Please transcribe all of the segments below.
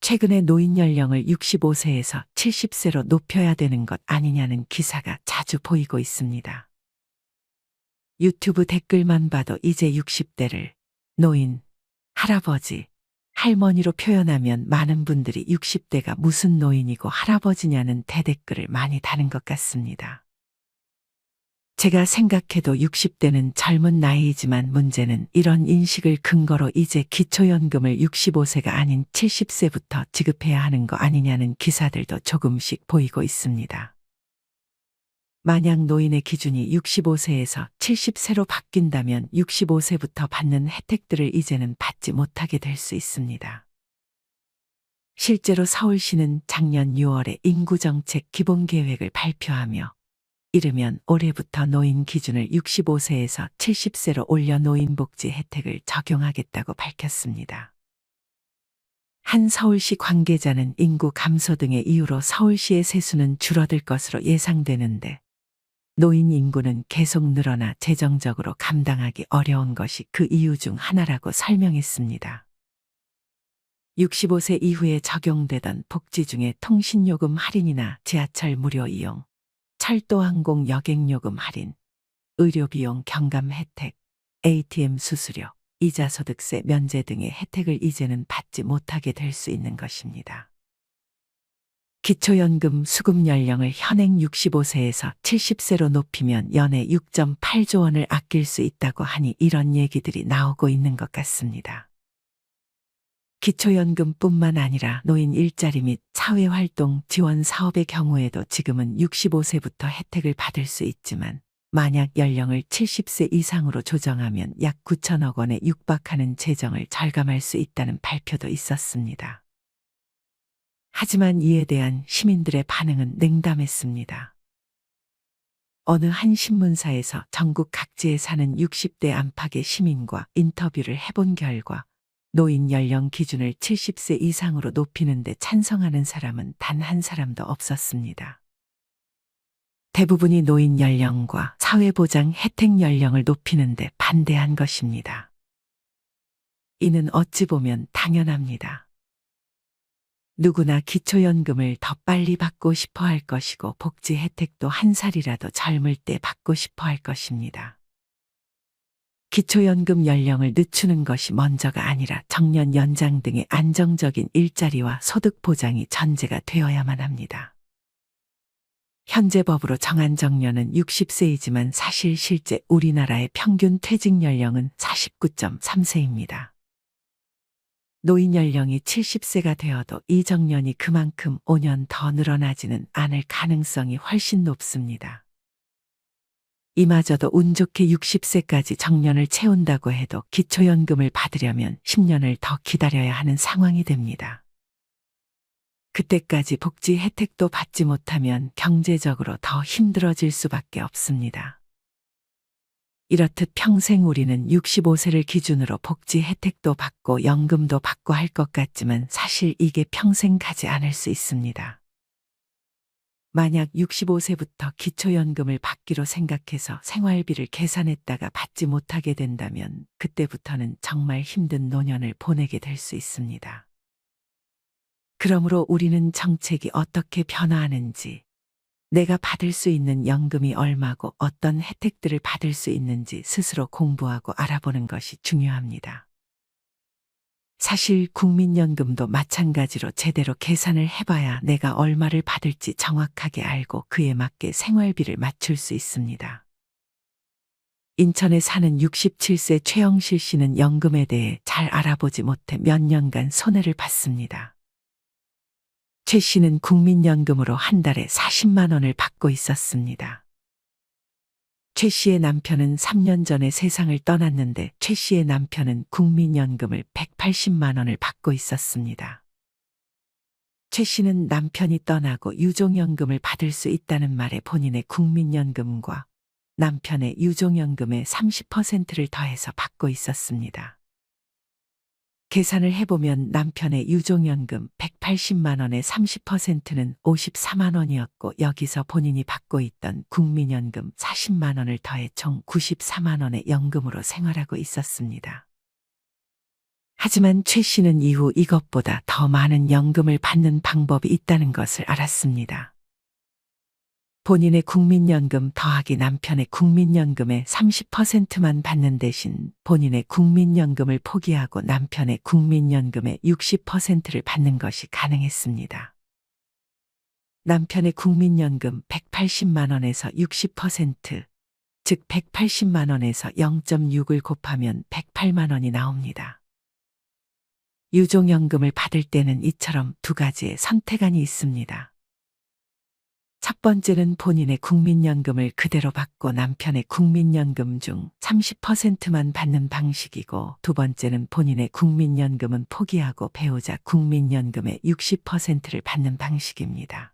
최근에 노인 연령을 65세에서 70세로 높여야 되는 것 아니냐는 기사가 자주 보이고 있습니다. 유튜브 댓글만 봐도 이제 60대를 노인, 할아버지, 할머니로 표현하면 많은 분들이 60대가 무슨 노인이고 할아버지냐는 대댓글을 많이 다는 것 같습니다. 제가 생각해도 60대는 젊은 나이이지만 문제는 이런 인식을 근거로 이제 기초연금을 65세가 아닌 70세부터 지급해야 하는 거 아니냐는 기사들도 조금씩 보이고 있습니다. 만약 노인의 기준이 65세에서 70세로 바뀐다면 65세부터 받는 혜택들을 이제는 받지 못하게 될 수 있습니다. 실제로 서울시는 작년 6월에 인구정책 기본계획을 발표하며 이르면 올해부터 노인 기준을 65세에서 70세로 올려 노인복지 혜택을 적용하겠다고 밝혔습니다. 한 서울시 관계자는 인구 감소 등의 이유로 서울시의 세수는 줄어들 것으로 예상되는데 노인 인구는 계속 늘어나 재정적으로 감당하기 어려운 것이 그 이유 중 하나라고 설명했습니다. 65세 이후에 적용되던 복지 중에 통신요금 할인이나 지하철 무료 이용, 철도항공 여객요금 할인, 의료비용 경감 혜택, ATM 수수료, 이자소득세 면제 등의 혜택을 이제는 받지 못하게 될 수 있는 것입니다. 기초연금 수급 연령을 현행 65세에서 70세로 높이면 연에 6.8조 원을 아낄 수 있다고 하니 이런 얘기들이 나오고 있는 것 같습니다. 기초연금뿐만 아니라 노인 일자리 및 사회활동 지원 사업의 경우에도 지금은 65세부터 혜택을 받을 수 있지만 만약 연령을 70세 이상으로 조정하면 약 9천억 원에 육박하는 재정을 절감할 수 있다는 발표도 있었습니다. 하지만 이에 대한 시민들의 반응은 냉담했습니다. 어느 한 신문사에서 전국 각지에 사는 60대 안팎의 시민과 인터뷰를 해본 결과 노인 연령 기준을 70세 이상으로 높이는 데 찬성하는 사람은 단 한 사람도 없었습니다. 대부분이 노인 연령과 사회보장 혜택 연령을 높이는 데 반대한 것입니다. 이는 어찌 보면 당연합니다. 누구나 기초연금을 더 빨리 받고 싶어 할 것이고 복지 혜택도 한 살이라도 젊을 때 받고 싶어 할 것입니다. 기초연금 연령을 늦추는 것이 먼저가 아니라 정년 연장 등의 안정적인 일자리와 소득 보장이 전제가 되어야만 합니다. 현재 법으로 정한 정년은 60세이지만 사실 실제 우리나라의 평균 퇴직 연령은 49.3세입니다. 노인 연령이 70세가 되어도 이 정년이 그만큼 5년 더 늘어나지는 않을 가능성이 훨씬 높습니다. 이마저도 운 좋게 60세까지 정년을 채운다고 해도 기초연금을 받으려면 10년을 더 기다려야 하는 상황이 됩니다. 그때까지 복지 혜택도 받지 못하면 경제적으로 더 힘들어질 수밖에 없습니다. 이렇듯 평생 우리는 65세를 기준으로 복지 혜택도 받고 연금도 받고 할 것 같지만 사실 이게 평생 가지 않을 수 있습니다. 만약 65세부터 기초연금을 받기로 생각해서 생활비를 계산했다가 받지 못하게 된다면 그때부터는 정말 힘든 노년을 보내게 될 수 있습니다. 그러므로 우리는 정책이 어떻게 변화하는지, 내가 받을 수 있는 연금이 얼마고 어떤 혜택들을 받을 수 있는지 스스로 공부하고 알아보는 것이 중요합니다. 사실 국민연금도 마찬가지로 제대로 계산을 해봐야 내가 얼마를 받을지 정확하게 알고 그에 맞게 생활비를 맞출 수 있습니다. 인천에 사는 67세 최영실 씨는 연금에 대해 잘 알아보지 못해 몇 년간 손해를 봤습니다. 최 씨는 국민연금으로 한 달에 40만 원을 받고 있었습니다. 최 씨의 남편은 3년 전에 세상을 떠났는데 최 씨의 남편은 국민연금을 180만 원을 받고 있었습니다. 최 씨는 남편이 떠나고 유종연금을 받을 수 있다는 말에 본인의 국민연금과 남편의 유종연금의 30%를 더해서 받고 있었습니다. 계산을 해보면 남편의 유종연금 180만 원의 30%는 54만 원이었고 여기서 본인이 받고 있던 국민연금 40만 원을 더해 총 94만 원의 연금으로 생활하고 있었습니다. 하지만 최 씨는 이후 이것보다 더 많은 연금을 받는 방법이 있다는 것을 알았습니다. 본인의 국민연금 더하기 남편의 국민연금의 30%만 받는 대신 본인의 국민연금을 포기하고 남편의 국민연금의 60%를 받는 것이 가능했습니다. 남편의 국민연금 180만 원에서 60%, 즉 180만 원에서 0.6을 곱하면 108만 원이 나옵니다. 유종연금을 받을 때는 이처럼 두 가지의 선택안이 있습니다. 첫 번째는 본인의 국민연금을 그대로 받고 남편의 국민연금 중 30%만 받는 방식이고, 두 번째는 본인의 국민연금은 포기하고 배우자 국민연금의 60%를 받는 방식입니다.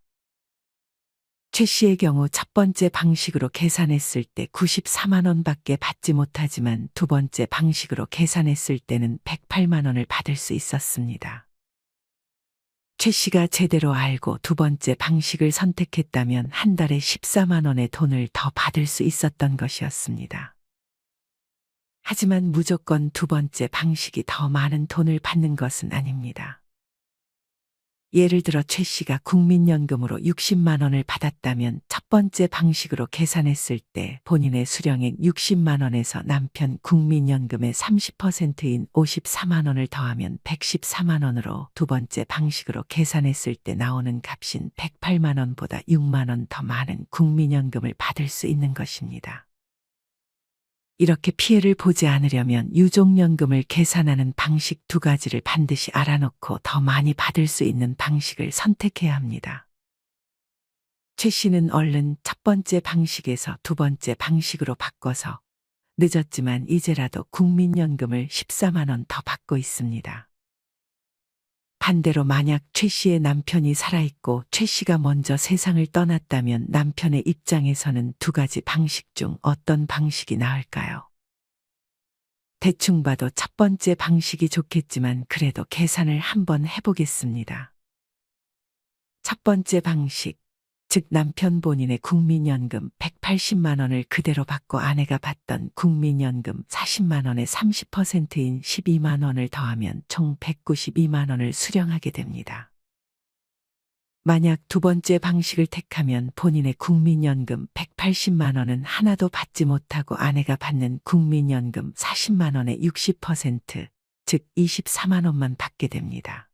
최 씨의 경우 첫 번째 방식으로 계산했을 때 94만 원밖에 받지 못하지만 두 번째 방식으로 계산했을 때는 108만 원을 받을 수 있었습니다. 최 씨가 제대로 알고 두 번째 방식을 선택했다면 한 달에 14만 원의 돈을 더 받을 수 있었던 것이었습니다. 하지만 무조건 두 번째 방식이 더 많은 돈을 받는 것은 아닙니다. 예를 들어 최 씨가 국민연금으로 60만 원을 받았다면 첫 번째 방식으로 계산했을 때 본인의 수령액 60만 원에서 남편 국민연금의 30%인 54만 원을 더하면 114만 원으로 두 번째 방식으로 계산했을 때 나오는 값인 108만 원보다 6만 원 더 많은 국민연금을 받을 수 있는 것입니다. 이렇게 피해를 보지 않으려면 유종연금을 계산하는 방식 두 가지를 반드시 알아놓고 더 많이 받을 수 있는 방식을 선택해야 합니다. 최 씨는 얼른 첫 번째 방식에서 두 번째 방식으로 바꿔서 늦었지만 이제라도 국민연금을 14만 원 더 받고 있습니다. 반대로 만약 최 씨의 남편이 살아있고 최 씨가 먼저 세상을 떠났다면 남편의 입장에서는 두 가지 방식 중 어떤 방식이 나을까요? 대충 봐도 첫 번째 방식이 좋겠지만 그래도 계산을 한번 해보겠습니다. 첫 번째 방식, 즉 남편 본인의 국민연금 180만 원을 그대로 받고 아내가 받던 국민연금 40만 원의 30%인 12만 원을 더하면 총 192만 원을 수령하게 됩니다. 만약 두 번째 방식을 택하면 본인의 국민연금 180만 원은 하나도 받지 못하고 아내가 받는 국민연금 40만 원의 60%, 즉 24만 원만 받게 됩니다.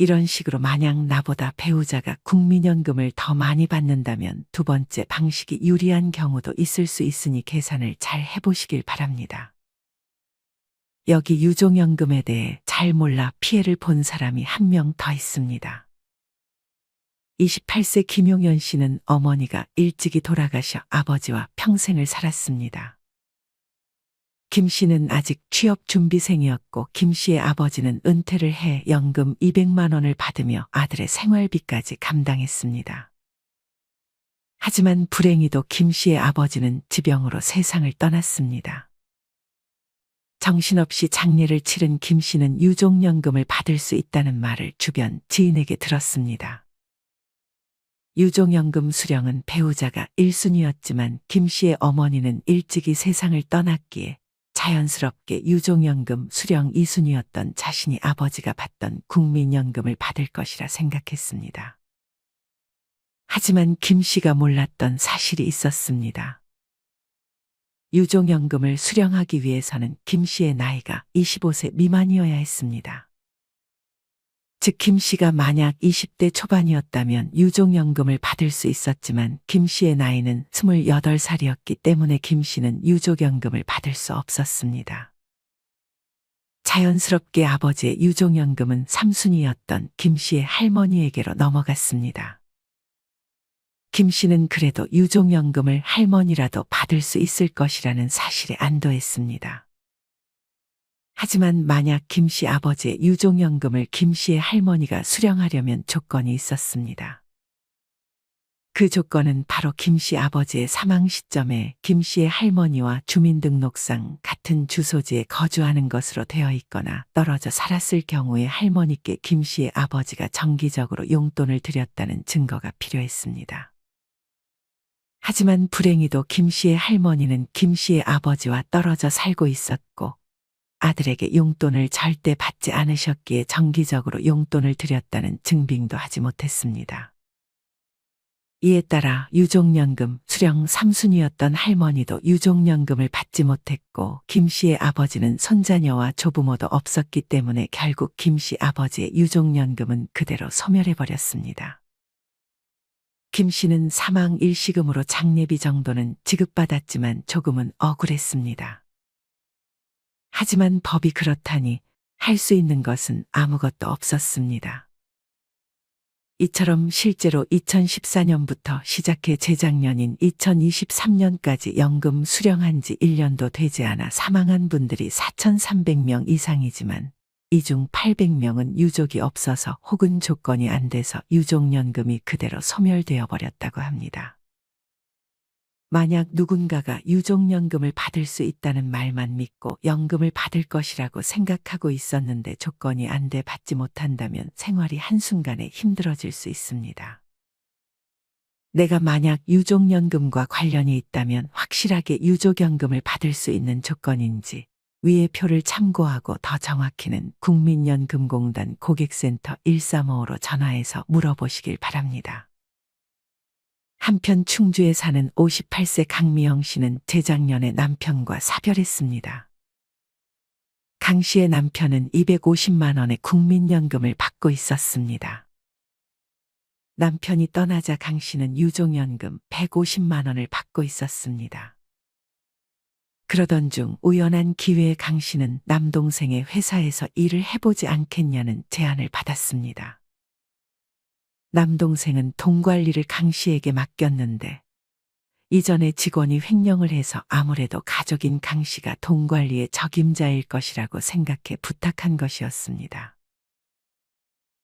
이런 식으로 만약 나보다 배우자가 국민연금을 더 많이 받는다면 두 번째 방식이 유리한 경우도 있을 수 있으니 계산을 잘 해보시길 바랍니다. 여기 유종연금에 대해 잘 몰라 피해를 본 사람이 한 명 더 있습니다. 28세 김용현 씨는 어머니가 일찍이 돌아가셔 아버지와 평생을 살았습니다. 김 씨는 아직 취업 준비생이었고 김 씨의 아버지는 은퇴를 해 연금 200만 원을 받으며 아들의 생활비까지 감당했습니다. 하지만 불행히도 김 씨의 아버지는 지병으로 세상을 떠났습니다. 정신없이 장례를 치른 김 씨는 유종연금을 받을 수 있다는 말을 주변 지인에게 들었습니다. 유종연금 수령은 배우자가 1순위였지만 김 씨의 어머니는 일찍이 세상을 떠났기에 자연스럽게 유종연금 수령 2순위였던 자신이 아버지가 받던 국민연금을 받을 것이라 생각했습니다. 하지만 김 씨가 몰랐던 사실이 있었습니다. 유종연금을 수령하기 위해서는 김 씨의 나이가 25세 미만이어야 했습니다. 즉 김 씨가 만약 20대 초반이었다면 유종연금을 받을 수 있었지만 김 씨의 나이는 28살이었기 때문에 김 씨는 유종연금을 받을 수 없었습니다. 자연스럽게 아버지의 유종연금은 3순위였던 김 씨의 할머니에게로 넘어갔습니다. 김 씨는 그래도 유종연금을 할머니라도 받을 수 있을 것이라는 사실에 안도했습니다. 하지만 만약 김 씨 아버지의 유종연금을 김 씨의 할머니가 수령하려면 조건이 있었습니다. 그 조건은 바로 김 씨 아버지의 사망 시점에 김 씨의 할머니와 주민등록상 같은 주소지에 거주하는 것으로 되어 있거나 떨어져 살았을 경우에 할머니께 김 씨의 아버지가 정기적으로 용돈을 드렸다는 증거가 필요했습니다. 하지만 불행히도 김 씨의 할머니는 김 씨의 아버지와 떨어져 살고 있었고 아들에게 용돈을 절대 받지 않으셨기에 정기적으로 용돈을 드렸다는 증빙도 하지 못했습니다. 이에 따라 유족연금 수령 3순위였던 할머니도 유족연금을 받지 못했고 김 씨의 아버지는 손자녀와 조부모도 없었기 때문에 결국 김 씨 아버지의 유족연금은 그대로 소멸해버렸습니다. 김 씨는 사망 일시금으로 장례비 정도는 지급받았지만 조금은 억울했습니다. 하지만 법이 그렇다니 할 수 있는 것은 아무것도 없었습니다. 이처럼 실제로 2014년부터 시작해 재작년인 2023년까지 연금 수령한 지 1년도 되지 않아 사망한 분들이 4,300명 이상이지만 이 중 800명은 유족이 없어서 혹은 조건이 안 돼서 유족연금이 그대로 소멸되어 버렸다고 합니다. 만약 누군가가 유족연금을 받을 수 있다는 말만 믿고 연금을 받을 것이라고 생각하고 있었는데 조건이 안 돼 받지 못한다면 생활이 한순간에 힘들어질 수 있습니다. 내가 만약 유족연금과 관련이 있다면 확실하게 유족연금을 받을 수 있는 조건인지 위의 표를 참고하고 더 정확히는 국민연금공단 고객센터 1355로 전화해서 물어보시길 바랍니다. 한편 충주에 사는 58세 강미영 씨는 재작년에 남편과 사별했습니다. 강 씨의 남편은 250만 원의 국민연금을 받고 있었습니다. 남편이 떠나자 강 씨는 유족연금 150만 원을 받고 있었습니다. 그러던 중 우연한 기회에 강 씨는 남동생의 회사에서 일을 해보지 않겠냐는 제안을 받았습니다. 남동생은 돈 관리를 강 씨에게 맡겼는데 이전에 직원이 횡령을 해서 아무래도 가족인 강 씨가 돈 관리의 적임자일 것이라고 생각해 부탁한 것이었습니다.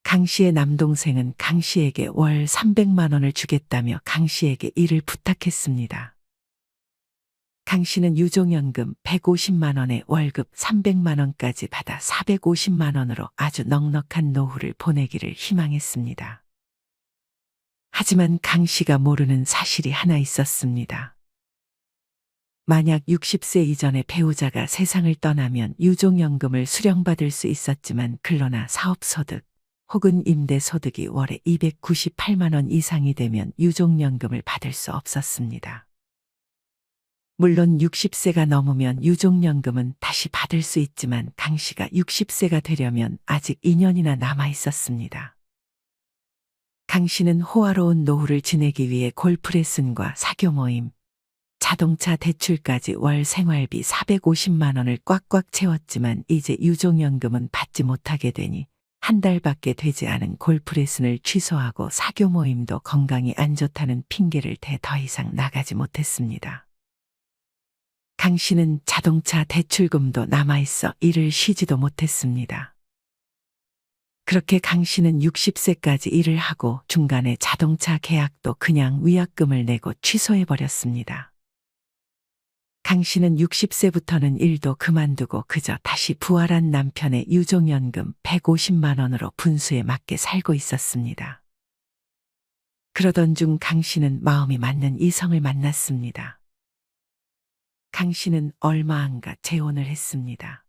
강 씨의 남동생은 강 씨에게 월 300만 원을 주겠다며 강 씨에게 일을 부탁했습니다. 강 씨는 유족연금 150만 원에 월급 300만 원까지 받아 450만 원으로 아주 넉넉한 노후를 보내기를 희망했습니다. 하지만 강 씨가 모르는 사실이 하나 있었습니다. 만약 60세 이전에 배우자가 세상을 떠나면 유족연금을 수령받을 수 있었지만 근로나 사업소득 혹은 임대소득이 월에 298만 원 이상이 되면 유족연금을 받을 수 없었습니다. 물론 60세가 넘으면 유족연금은 다시 받을 수 있지만 강 씨가 60세가 되려면 아직 2년이나 남아 있었습니다. 강 씨는 호화로운 노후를 지내기 위해 골프레슨과 사교 모임, 자동차 대출까지 월 생활비 450만 원을 꽉꽉 채웠지만 이제 유족연금은 받지 못하게 되니 한 달밖에 되지 않은 골프레슨을 취소하고 사교 모임도 건강이 안 좋다는 핑계를 대 더 이상 나가지 못했습니다. 강 씨는 자동차 대출금도 남아있어 일을 쉬지도 못했습니다. 그렇게 강 씨는 60세까지 일을 하고 중간에 자동차 계약도 그냥 위약금을 내고 취소해버렸습니다. 강 씨는 60세부터는 일도 그만두고 그저 다시 부활한 남편의 유족연금 150만 원으로 분수에 맞게 살고 있었습니다. 그러던 중 강 씨는 마음이 맞는 이성을 만났습니다. 강 씨는 얼마 안가 재혼을 했습니다.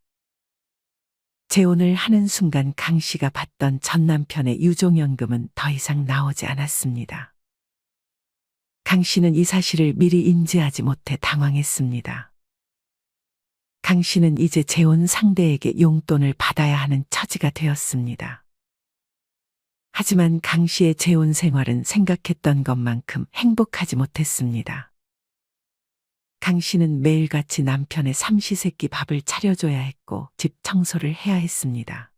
재혼을 하는 순간 강 씨가 받던 전 남편의 유족연금은 더 이상 나오지 않았습니다. 강 씨는 이 사실을 미리 인지하지 못해 당황했습니다. 강 씨는 이제 재혼 상대에게 용돈을 받아야 하는 처지가 되었습니다. 하지만 강 씨의 재혼 생활은 생각했던 것만큼 행복하지 못했습니다. 강 씨는 매일같이 남편의 삼시세끼 밥을 차려줘야 했고 집 청소를 해야 했습니다.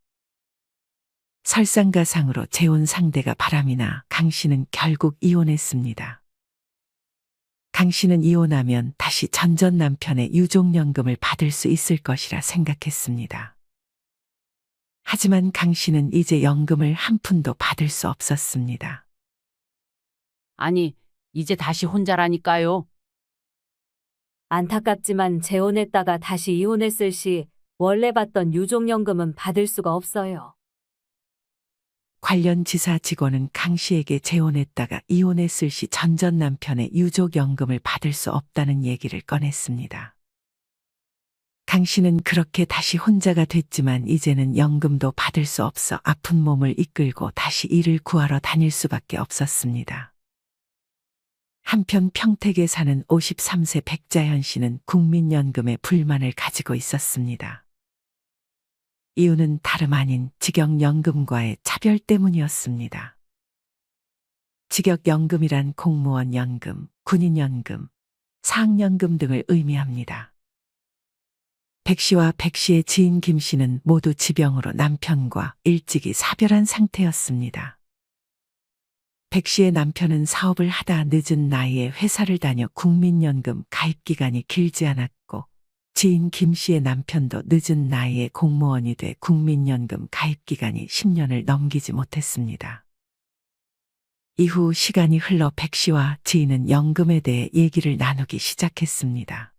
설상가상으로 재혼 상대가 바람이 나 강 씨는 결국 이혼했습니다. 강 씨는 이혼하면 다시 전전 남편의 유족연금을 받을 수 있을 것이라 생각했습니다. 하지만 강 씨는 이제 연금을 한 푼도 받을 수 없었습니다. 아니, 이제 다시 혼자라니까요. 안타깝지만 재혼했다가 다시 이혼했을 시 원래 받던 유족연금은 받을 수가 없어요. 관련 지사 직원은 강 씨에게 재혼했다가 이혼했을 시 전전 남편의 유족연금을 받을 수 없다는 얘기를 꺼냈습니다. 강 씨는 그렇게 다시 혼자가 됐지만 이제는 연금도 받을 수 없어 아픈 몸을 이끌고 다시 일을 구하러 다닐 수밖에 없었습니다. 한편 평택에 사는 53세 백자현 씨는 국민연금에 불만을 가지고 있었습니다. 이유는 다름 아닌 직역연금과의 차별 때문이었습니다. 직역연금이란 공무원 연금, 군인연금, 사학연금 등을 의미합니다. 백 씨와 백 씨의 지인 김 씨는 모두 지병으로 남편과 일찍이 사별한 상태였습니다. 백 씨의 남편은 사업을 하다 늦은 나이에 회사를 다녀 국민연금 가입 기간이 길지 않았고, 지인 김 씨의 남편도 늦은 나이에 공무원이 돼 국민연금 가입 기간이 10년을 넘기지 못했습니다. 이후 시간이 흘러 백 씨와 지인은 연금에 대해 얘기를 나누기 시작했습니다.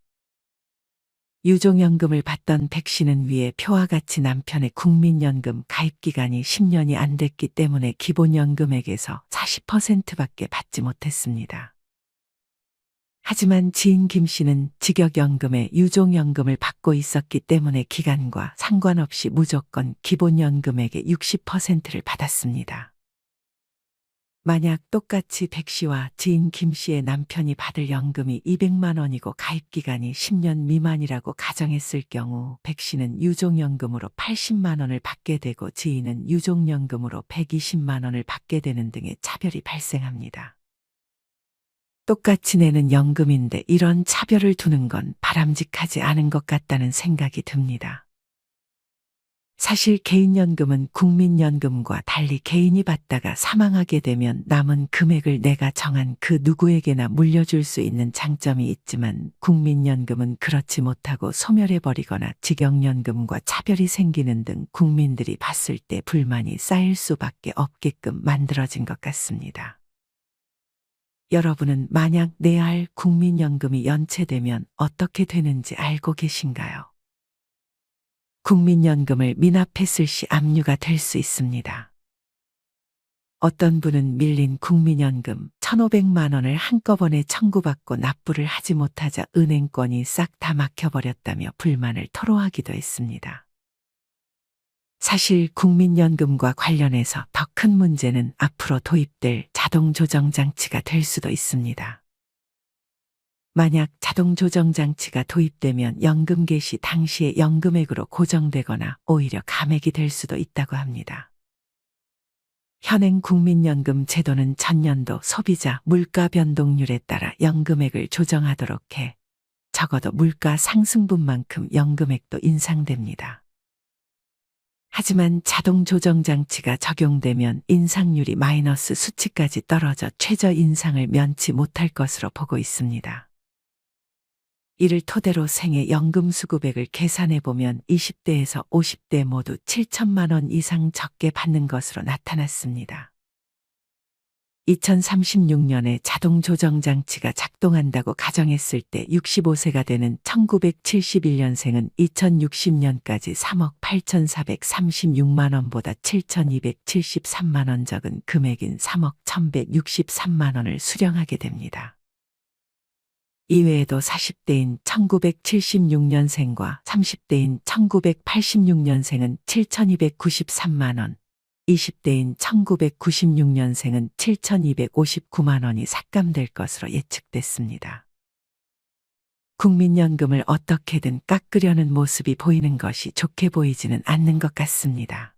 유종연금을 받던 백 씨는 위에 표와 같이 남편의 국민연금 가입 기간이 10년이 안 됐기 때문에 기본연금액에서 40%밖에 받지 못했습니다. 하지만 지인 김 씨는 직역연금에 유종연금을 받고 있었기 때문에 기간과 상관없이 무조건 기본연금액의 60%를 받았습니다. 만약 똑같이 백 씨와 지인 김 씨의 남편이 받을 연금이 200만 원이고 가입 기간이 10년 미만이라고 가정했을 경우 백 씨는 유종연금으로 80만 원을 받게 되고 지인은 유종연금으로 120만 원을 받게 되는 등의 차별이 발생합니다. 똑같이 내는 연금인데 이런 차별을 두는 건 바람직하지 않은 것 같다는 생각이 듭니다. 사실 개인연금은 국민연금과 달리 개인이 받다가 사망하게 되면 남은 금액을 내가 정한 그 누구에게나 물려줄 수 있는 장점이 있지만 국민연금은 그렇지 못하고 소멸해버리거나 직역연금과 차별이 생기는 등 국민들이 봤을 때 불만이 쌓일 수밖에 없게끔 만들어진 것 같습니다. 여러분은 만약 내야 할 국민연금이 연체되면 어떻게 되는지 알고 계신가요? 국민연금을 미납했을 시 압류가 될 수 있습니다. 어떤 분은 밀린 국민연금 1,500만 원을 한꺼번에 청구받고 납부를 하지 못하자 은행권이 싹 다 막혀버렸다며 불만을 토로하기도 했습니다. 사실 국민연금과 관련해서 더 큰 문제는 앞으로 도입될 자동조정장치가 될 수도 있습니다. 만약 자동조정장치가 도입되면 연금 개시 당시의 연금액으로 고정되거나 오히려 감액이 될 수도 있다고 합니다. 현행 국민연금 제도는 전년도 소비자 물가 변동률에 따라 연금액을 조정하도록 해 적어도 물가 상승분만큼 연금액도 인상됩니다. 하지만 자동조정장치가 적용되면 인상률이 마이너스 수치까지 떨어져 최저 인상을 면치 못할 것으로 보고 있습니다. 이를 토대로 생애 연금 수급액을 계산해보면 20대에서 50대 모두 7천만 원 이상 적게 받는 것으로 나타났습니다. 2036년에 자동조정장치가 작동한다고 가정했을 때 65세가 되는 1971년생은 2060년까지 3억 8,436만 원보다 7,273만 원 적은 금액인 3억 1,163만 원을 수령하게 됩니다. 이외에도 40대인 1976년생과 30대인 1986년생은 7,293만 원, 20대인 1996년생은 7,259만 원이 삭감될 것으로 예측됐습니다. 국민연금을 어떻게든 깎으려는 모습이 보이는 것이 좋게 보이지는 않는 것 같습니다.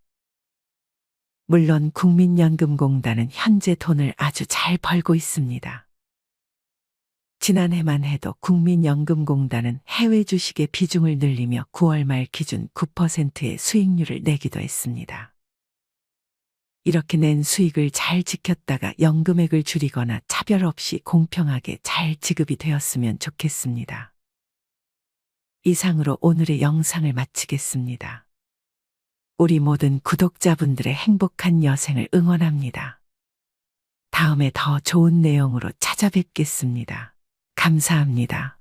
물론 국민연금공단은 현재 돈을 아주 잘 벌고 있습니다. 지난해만 해도 국민연금공단은 해외 주식의 비중을 늘리며 9월 말 기준 9%의 수익률을 내기도 했습니다. 이렇게 낸 수익을 잘 지켰다가 연금액을 줄이거나 차별 없이 공평하게 잘 지급이 되었으면 좋겠습니다. 이상으로 오늘의 영상을 마치겠습니다. 우리 모든 구독자분들의 행복한 여생을 응원합니다. 다음에 더 좋은 내용으로 찾아뵙겠습니다. 감사합니다.